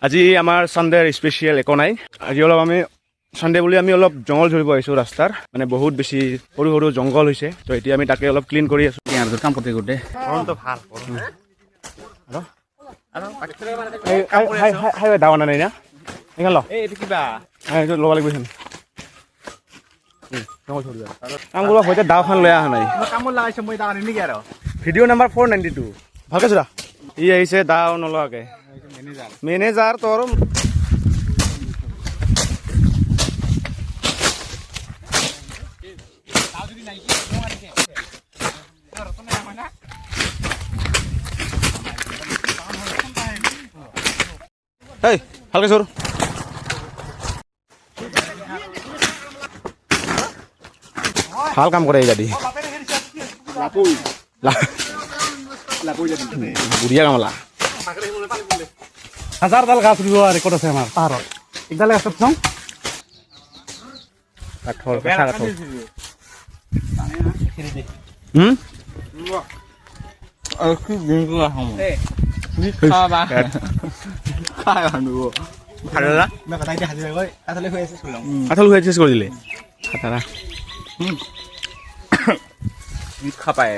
আজি আমাৰ সানডেৰ স্পেচিয়েল একো নাই আজি অলপ আমি সানডে বুলি আমি অলপ জংঘল ঝৰিব আহিছোঁ ৰাস্তাৰ মানে বহুত বেছি সৰু সৰু জংঘল হৈছে তো এতিয়া আমি তাকে অলপ ক্লিন কৰি আছোঁ কাম কৰতে কৰতে হাই ডাঙৰ নাই না এইখন ল এইটো কিবা এইটো ল'ব লাগিব জংঘল ঝৰিব কাম কৰিব সৈতে দাওখন লৈ অহা নাই কামত লাগাইছে মই দাও নেকি আৰু ভিডিঅ' নাম্বাৰ 492 ভালকৈ চোৱা ই আহিছে দাও নলোৱাকৈ মেনেজাৰ তোৰ এই ভালকৈ চোৰ ভাল কাম কৰে এই গাড়ী বুঢ়িয়া কামলা হাজাৰডাল গাছ ৰুব ৰেকৰ্ড আছে আমাৰ পাহাৰত একডাল গাছত চাওঁ কাঠৰ কেঁচা কাঠৰ কাঠল হৈ চেষ্টা কৰি দিলে খাপায়